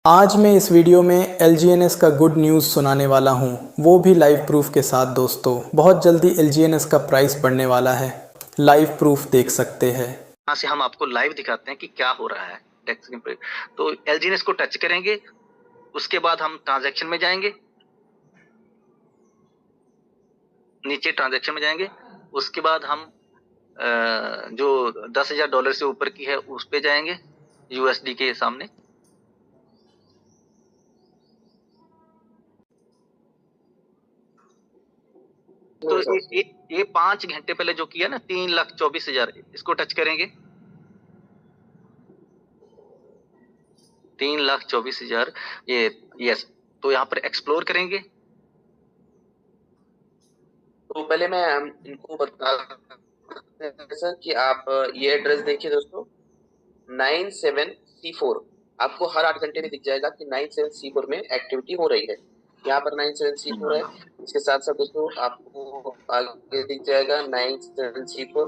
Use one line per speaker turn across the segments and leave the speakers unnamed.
आज मैं इस वीडियो में LGNS का गुड न्यूज़ सुनाने वाला हूँ, वो भी लाइव प्रूफ के साथ। दोस्तों, बहुत जल्दी LGNS का प्राइस बढ़ने वाला है। लाइव प्रूफ देख सकते हैं।
यहाँ से हम आपको लाइव दिखाते हैं कि क्या हो रहा है टैक्स के। तो LGNS को टच करेंगे, उसके बाद हम ट्रांजैक्शन में जाएंगे, नीचे ट्रांजैक्शन में जाएंगे, उसके बाद हम जो $10,000 से ऊपर की है उस पे जाएंगे, USD के सामने। तो ये 5 घंटे पहले जो किया ना 3,24,000, इसको टच करेंगे। 3,24,000 ये यस। तो यहाँ पर एक्सप्लोर करेंगे।
तो पहले मैं इनको बता सर कि आप ये एड्रेस देखिए दोस्तों, 97C4 आपको हर 8 घंटे में दिख जाएगा कि 97C4 में एक्टिविटी हो रही है। यहाँ पर 97C4 है। इसके साथ साथ दोस्तों आपको आगे दिख जाएगा 97C4,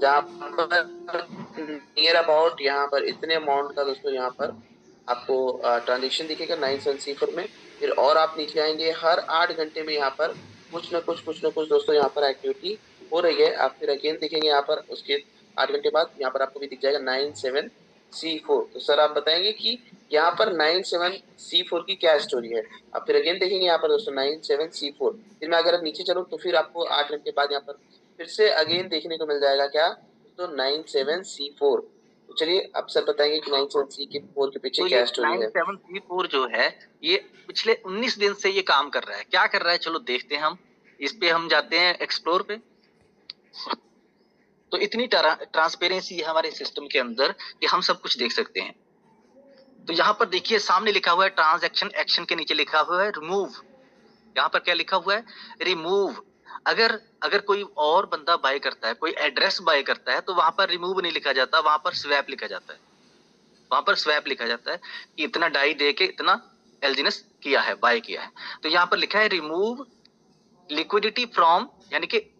जहाँ पर नियर अबाउट यहाँ पर इतने अमाउंट का दोस्तों यहाँ पर आपको ट्रांजेक्शन दिखेगा 97C4 में। फिर और आप नीचे आएंगे, हर 8 घंटे में यहाँ पर कुछ ना कुछ दोस्तों यहाँ पर एक्टिविटी हो रही है। आप फिर अगेन देखेंगे यहाँ पर उसके 8 घंटे बाद यहाँ पर आपको भी दिख जाएगा 97C4। तो सर आप बताएंगे कि यहाँ पर 97C4 की क्या स्टोरी है। आप फिर अगेन देखेंगे यहाँ पर दोस्तों 97C4। फिर मैं अगर नीचे चलूँ तो फिर आपको 8 घंटे बाद यहाँ पर फिर से अगेन देखने को मिल जाएगा क्या दोस्तों 97C4। तो चलिए आप सर बताएंगे कि 97C4 के पीछे क्या स्टोरी है।
97C4 जो है ये पिछले 19 दिन से ये काम कर रहा है। क्या कर रहा है चलो देखते हैं हम। इस पे हम जाते हैं एक्सप्लोर पे। तो इतनी ट्रांसपेरेंसी है हमारे सिस्टम के अंदर कि हम सब कुछ देख सकते हैं। तो यहाँ पर देखिए सामने लिखा हुआ है ट्रांजैक्शन एक्शन के नीचे लिखा हुआ है रिमूव। यहाँ पर क्या लिखा हुआ है? रिमूव। अगर कोई और बंदा बाय करता है, कोई एड्रेस बाय करता है, तो वहां पर रिमूव नहीं लिखा जाता, वहां पर स्वैप लिखा जाता है। वहां पर स्वैप लिखा जाता है कि इतना डाई दे के इतना LGNS किया है, बाय किया है। तो यहाँ पर लिखा है रिमूव लिक्विडिटी फ्रॉम, यानी कि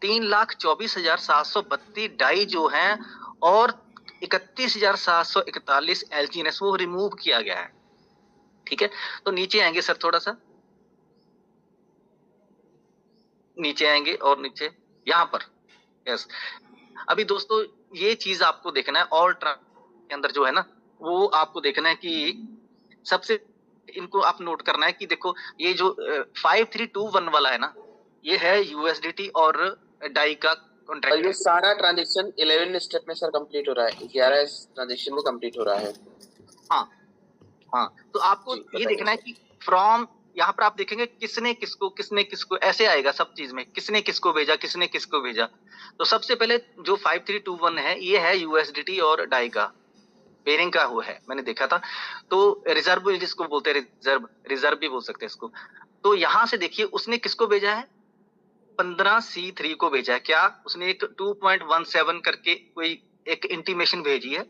3,24,732 डाई जो है और 31,741 LGNS वो रिमूव किया गया है। ठीक है, तो नीचे आएंगे सर, थोड़ा सा नीचे आएंगे और नीचे यहाँ पर यस। अभी दोस्तों ये चीज आपको देखना है, ऑल के अंदर जो है ना वो आपको देखना है कि सबसे इनको आप नोट करना है कि देखो ये जो 5321 वाला है ना, ये है USDT और डाई का कॉन्ट्रैक्ट।
और ये सारा ट्रांजेक्शन 11 स्टेप में सर कंप्लीट हो रहा है, 11 ट्रांजेक्शन में कंप्लीट हो रहा है।
हाँ हाँ, तो आपको ये देखना है कि फ्रॉम, यहाँ पर आप देखेंगे किसने किसको ऐसे आएगा सब चीज में, किसने किसको भेजा। तो सबसे पहले जो 5321 है ये है USDT और डाई का पेयरिंग का वो है, मैंने देखा था। तो रिजर्व जिसको बोलते हैं, रिजर्व भी बोल सकते हैं इसको। तो यहां से देखिए उसने किसको भेजा है, 15C3 को भेजा है। क्या उसने एक 2.17 करके कोई एक इंटीमेशन भेजी है।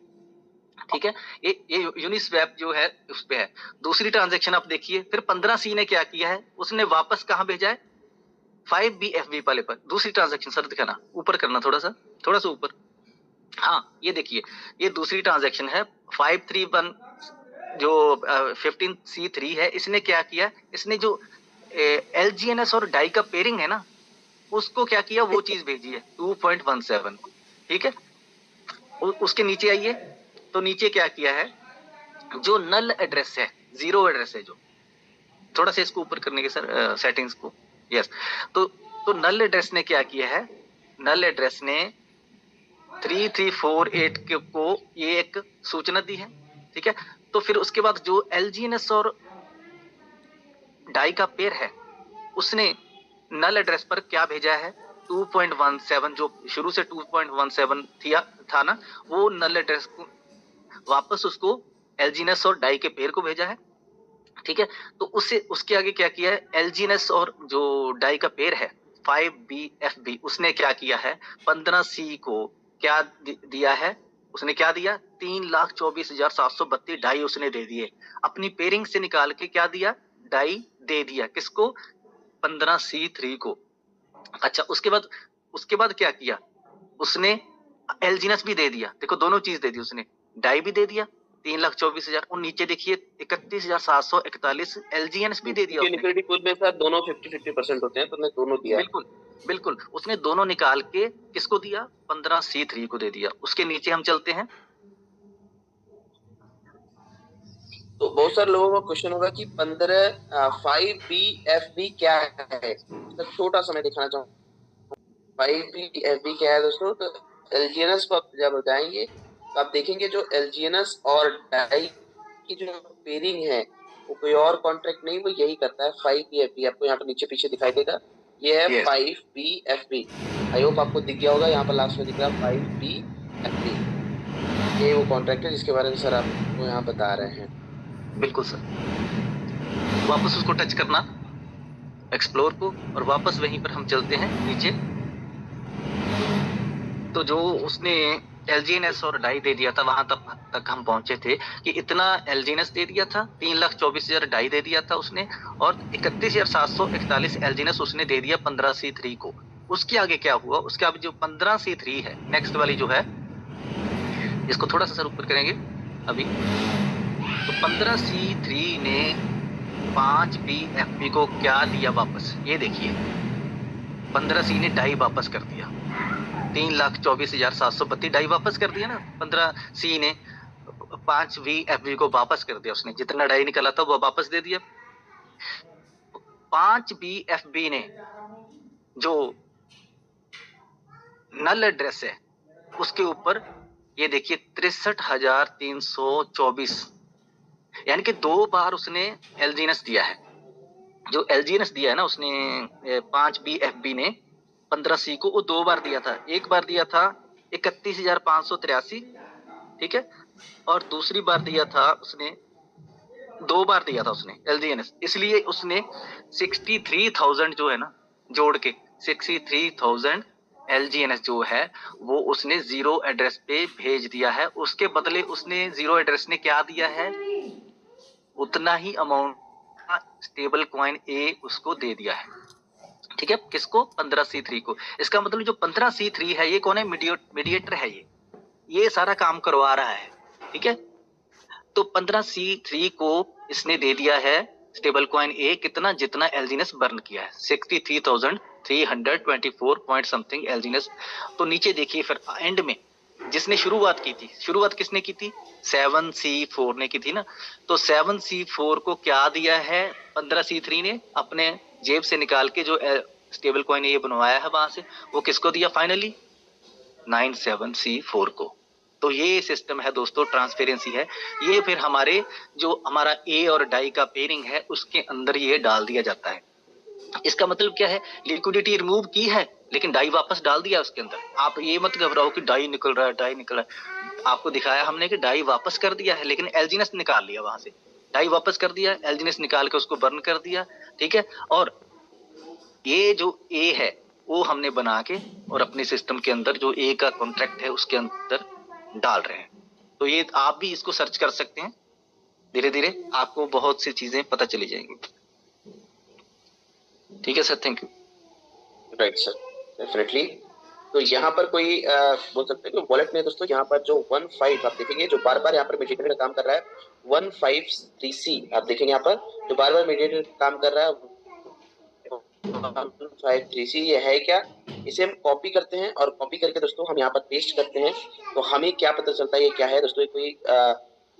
ठीक है, ये यूनिस्वैप जो है उस पे है। दूसरी ट्रांजैक्शन आप देखिए, फिर 15C ने क्या किया है, उसने वापस कहां भेजा है, 5BFB वाले पर। दूसरी ट्रांजैक्शन सर दिखाना, ऊपर करना थोड़ा सा ऊपर। हाँ ये देखिए, ये दूसरी ट्रांजैक्शन है 531 जो 15C3 है। इसने क्या किया, इसने जो LGNS और डाई का पेयरिंग है ना उसको क्या किया, वो चीज भेजी है 2.17। ठीक है, उसके नीचे आइए, तो नीचे क्या किया है, जो नल एड्रेस है, जीरो एड्रेस है, जो थोड़ा सा इसको ऊपर करने के सर सेटिंग्स को, यस। तो नल एड्रेस ने क्या किया है, नल एड्रेस ने 3348 को ये एक सूचना दी है। ठीक है, तो फिर उसके बाद जो LGNS और डाई का पेयर है उसने नल एड्रेस पर क्या भेजा है, 2.17, जो शुरू से 2.17 था ना, वो नल एड्रेस को वापस उसको LGNS और डाई के पेयर को भेजा है। ठीक है, तो उसके आगे क्या किया है, LGNS और जो डाई का पेयर है 5BFB, उसने क्या किया है, 15C को क्या दिया है, उसने क्या दिया, 3,24,732 डाई उसने दे दिए अपनी पेयरिंग से निकाल के। क्या दिया, डाई दे दिया किसको, 15C3 को। अच्छा, उसके बाद क्या किया, उसने LGNS भी दे दिया। देखो दोनों चीज दे दी उसने, डाई भी दे दिया 3,24,000। और नीचे देखिए एक 31,741 LGNS भी दे दिया उसने।
लिक्विडिटी पूल में सर दोनों 50-50% होते हैं, तो मैं दोनों दिया।
बिल्कुल बिल्कुल, उसने दोनों निकाल के किसको दिया? 15C3 को दे दिया। उसके नीचे हम चलते हैं।
तो बहुत सारे लोगों का क्वेश्चन होगा कि 5BFB क्या है, तो छोटा सा मैं दिखाना चाहूँ 5BFB क्या है दोस्तों। तो LGNS को आप जब बताएंगे तो आप देखेंगे जो LGNS और डाई की जो पेयरिंग है वो कोई और कॉन्ट्रैक्ट नहीं, वो यही करता है 5BFB। आपको यहाँ पर नीचे पीछे दिखाई देगा, ये है
Yes.
5BFB। आई होप आपको दिख गया होगा, यहाँ पर लास्ट में दिख रहा है 5BFB। ये वो कॉन्ट्रैक्ट है जिसके बारे में सर आपको यहाँ बता रहे हैं।
बिल्कुल सर, वापस उसको टच करना एक्सप्लोर को, और वापस वहीं पर हम चलते हैं नीचे। तो जो उसने LGNS और डाई दे दिया था वहां तक हम पहुंचे थे कि इतना LGNS दे दिया था, 3,24,000 डाई दे दिया था उसने, और 31,741 LGNS उसने दे दिया 15C3 को। उसके आगे क्या हुआ? उसके आगे जो 15C3 है, नेक्स्ट वाली जो है, इसको थोड़ा सा सर ऊपर करेंगे अभी। तो 15C3 ने 5BFB को क्या दिया वापस? ये देखिए, 15C ने डाई वापस कर दिया, 3,24,732 डाई वापस कर दिया ना 15C ने। 5BFB को वापस कर दिया उसने, जितना डाई निकला था वो वापस दे दिया। 5BFB ने जो नल एड्रेस है उसके ऊपर ये देखिए 63,324, यानी कि 2 बार उसने LGNS दिया है। जो LGNS दिया है ना उसने 5BFB ने 15C को, वो 2 बार दिया था। एक बार दिया था 31,583, ठीक है, और दूसरी बार दिया था उसने, 2 बार दिया था उसने LGNS, इसलिए उसने 63,000 जो है ना जोड़ के 63,000 LGNS जो है वो उसने जीरो एड्रेस पे भेज दिया है। उसके बदले उसने जीरो एड्रेस ने क्या दिया है? उतना ही अमाउंट स्टेबल कॉइन A उसको दे दिया है, ठीक है। किसको? 15C3 को। इसका मतलब जो 15C3 है ये कौन है? मीडिएटर है, ये सारा काम करवा रहा है, ठीक है। तो 15C3 को इसने दे दिया है स्टेबल कॉइन A कितना? जितना LGNS बर्न किया है, 63,324 पॉइंट समथिंग LGNS। तो नीचे देखिए फिर एंड में जिसने शुरुआत की थी, शुरुआत किसने की थी? 7C4 ने की थी ना। तो 7C4 को क्या दिया है 15C3 ने? अपने जेब से निकाल के जो स्टेबल कॉइन A बनवाया है वहां से, वो किसको दिया फाइनली? 97C4 को। तो ये सिस्टम है दोस्तों, ट्रांसपेरेंसी है ये। फिर हमारे जो हमारा A और डाई का पेयरिंग है उसके अंदर ये डाल दिया जाता है। इसका मतलब क्या है? लिक्विडिटी रिमूव की है लेकिन डाई वापस डाल दिया उसके अंदर। आप ये मत घबराओ कि डाई निकल रहा है, डाई निकल रहा है। आपको दिखाया हमने कि डाई वापस कर दिया है, लेकिन LGNS निकाल लिया वहां से। डाई वापस कर दिया, LGNS निकाल के उसको बर्न कर दिया, ठीक है। और ये जो A है वो हमने बना के और अपने सिस्टम के अंदर जो A का कॉन्ट्रैक्ट है उसके अंदर डाल रहे हैं। तो ये आप भी इसको सर्च कर सकते हैं, धीरे धीरे आपको बहुत सी चीजें पता चली जाएंगी, ठीक है sir. Thank you.
Right sir, definitely. तो यहाँ पर कोई बोल सकते हैं कि वॉलेट में दोस्तों यहाँ पर जो 15 आप देखेंगे जो बार बार यहाँ पर मीडिएटर का काम कर रहा है, 153C आप देखेंगे यहाँ पर जो बार बार मीडिएटर काम कर रहा है 153C। ये है क्या? इसे हम कॉपी करते हैं और कॉपी करके दोस्तों हम यहाँ पर पेस्ट करते हैं, तो हमें क्या पता चलता है ये क्या है दोस्तों? कोई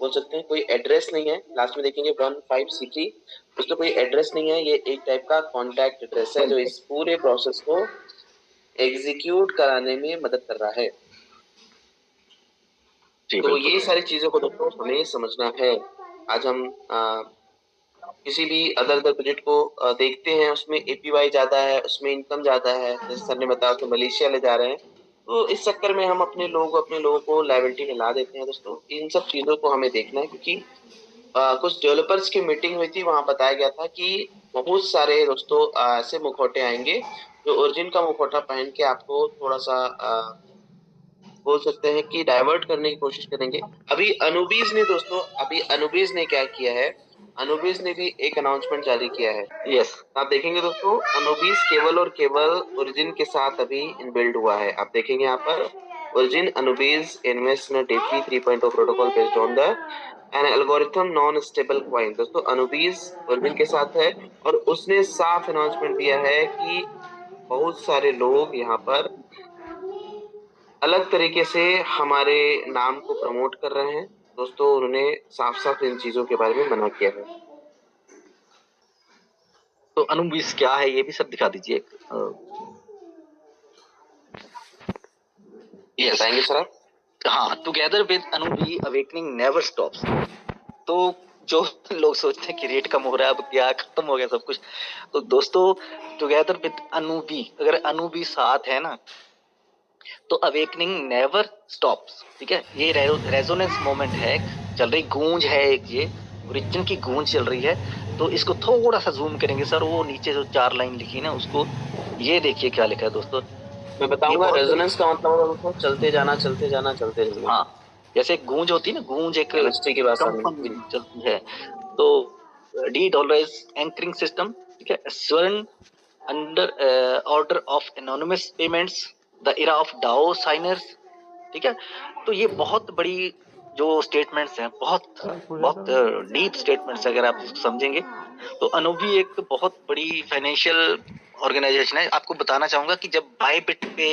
बोल सकते हैं कोई एड्रेस नहीं है। लास्ट में देखेंगे 15C3 दोस्तों, कोई एड्रेस नहीं है, ये एक टाइप का कॉन्टैक्ट एड्रेस है जो इस पूरे प्रोसेस को एग्जीक्यूट कराने में मदद कर रहा है। तो ये सारी चीजों को दोस्तों हमें समझना है। आज हम किसी भी अदर प्रोजेक्ट को देखते हैं, उसमें APY ज्यादा है, उसमें इनकम ज्यादा है, जैसे सर ने बताया उसमें मलेशिया ले जा रहे हैं, तो इस चक्कर में हम अपने लोगों को लायबिलिटी में ला देते हैं दोस्तों। इन सब चीजों को हमें देखना है, क्योंकि कुछ डेवलपर्स की मीटिंग हुई थी, वहां बताया गया था कि बहुत सारे दोस्तों ऐसे मुखौटे आएंगे जो ओरिजिन का मुखौटा पहन के आपको थोड़ा सा बोल सकते हैं कि डाइवर्ट करने की कोशिश करेंगे। अभी अनुबीज ने क्या किया है? अनुबीज ने भी एक अनाउंसमेंट जारी किया है।
यस,
आप देखेंगे दोस्तों अनुबीज केवल और केवल ओरिजिन के साथ अभी इनबिल्ड हुआ है। आप देखेंगे यहाँ पर origin Anubis invest in DeFi 3.0 protocol based on the an algorithm non stable coin. दोस्तों अनुबीज उर्विन के साथ है और उसने साफ अनाउंसमेंट दिया है कि बहुत सारे लोग यहाँ पर अलग तरीके से हमारे नाम को प्रमोट कर रहे हैं। दोस्तों उन्होंने साफ साफ इन चीजों के बारे में मना किया है।
तो अनुबीज क्या है ये भी सब दिखा दीजिए।
बताएंगे सर आप?
हाँ, together with Anubis awakening never stops. तो जो लोग सोचते हैं कि रेट कम हो रहा है, अब क्या खत्म हो गया सब कुछ, तो दोस्तों टुगेदर विद अनुबी, अगर अनुबी साथ है ना तो अवेकनिंग नेवर स्टॉप्स। ठीक है, ये रेजोनेंस मोमेंट है, चल रही गूंज है एक, ये ओरिजिन की गूंज चल रही है। तो इसको थोड़ा सा जूम करेंगे सर, वो नीचे जो 4 लाइन लिखी ना उसको, ये देखिए क्या लिखा है दोस्तों।
मैं बताऊंगा रेजोनेंस का मतलब होगा दोस्तों चलते जाना चलते जाना चलते जाना।
हाँ, जैसे गूंज होती है ना, गूंज एक
केमिस्ट्री की भाषा में
कंपन चलती है। तो डी डॉलराइज एंकरिंग सिस्टम, ठीक है, sworn under order of anonymous payments, the era of DAO signers. ठीक है, तो ये बहुत बड़ी जो स्टेटमेंट्स हैं, बहुत डीप स्टेटमेंट्स, अगर आप समझेंगे तो अनुबी एक बहुत बड़ी फाइनेंशियल ऑर्गेनाइजेशन है। आपको बताना चाहूंगा कि जब बायबिट पे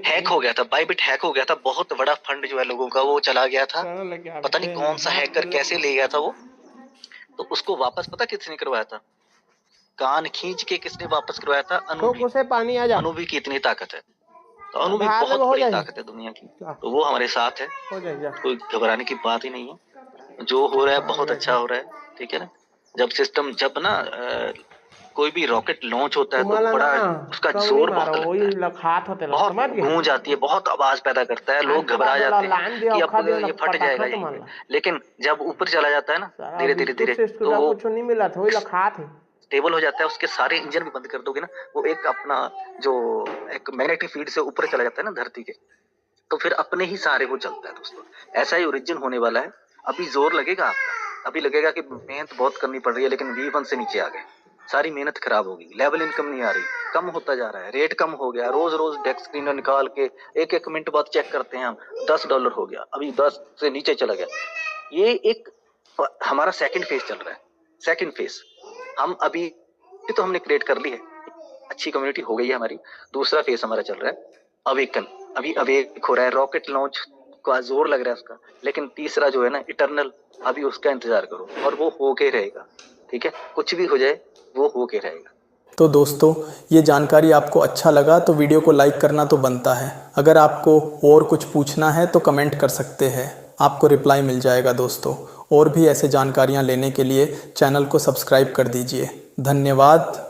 हैक हो गया था, बायबिट हैक हो गया था, बहुत बड़ा फंड जो है लोगों का वो चला गया था, पता नहीं कौन सा हैकर कैसे ले गया था वो, तो उसको वापस पता किसने करवाया था, कान खींच के किसने वापस करवाया था, अनुबी की इतनी ताकत है। तो अनुबी बहुत बड़ी ताकत है दुनिया की, तो वो हमारे साथ है, कोई घबराने की बात ही नहीं है। जो हो रहा है बहुत अच्छा हो रहा है, ठीक है ना। जब सिस्टम, जब ना कोई भी रॉकेट लॉन्च होता है तो बड़ा उसका जोर बहुत लगता है, बहुत गूंज आती है, बहुत आवाज पैदा करता है, लोग घबरा जाते हैं कि अब ये फट जाएगा यहीं पे। लेकिन जब ऊपर चला जाता है ना धीरे धीरे धीरे, तो वो स्टेबल हो जाता है, उसके सारे इंजन भी बंद कर दोगे ना, वो एक अपना जो एक मैग्नेटिक फील्ड से ऊपर चला जाता है ना धरती के, तो फिर अपने ही सहारे वो चलता है दोस्तों। ऐसा ही ओरिजिन होने वाला है। अभी जोर लगेगा आपका, अभी लगेगा कि मेहनत बहुत करनी पड़ रही है, लेकिन V1 से नीचे आ गए, सारी मेहनत खराब होगी, लेवल इनकम नहीं आ रही, कम होता जा रहा है, रेट कम हो गया, रोज रोज डेस्क स्क्रीनर निकाल के एक मिनट बाद चेक करते हैं हम, $10 हो गया, अभी 10 से नीचे चला गया। ये एक हमारा सेकंड फेज चल रहा है, सेकंड फेज हम अभी तो हमने क्रिएट कर ली है, अच्छी कम्युनिटी हो गई है हमारी। दूसरा फेज हमारा चल रहा है अवेकन, अभी अवेक हो रहा है, रॉकेट लॉन्च का जोर लग रहा है उसका। लेकिन तीसरा जो है ना इटर्नल, अभी उसका इंतजार करो और वो होके रहेगा, ठीक है, कुछ भी हो जाए वो होके रहेगा।
तो दोस्तों ये जानकारी आपको अच्छा लगा तो वीडियो को लाइक करना तो बनता है। अगर आपको और कुछ पूछना है तो कमेंट कर सकते हैं, आपको रिप्लाई मिल जाएगा दोस्तों। और भी ऐसे जानकारियाँ लेने के लिए चैनल को सब्सक्राइब कर दीजिए। धन्यवाद।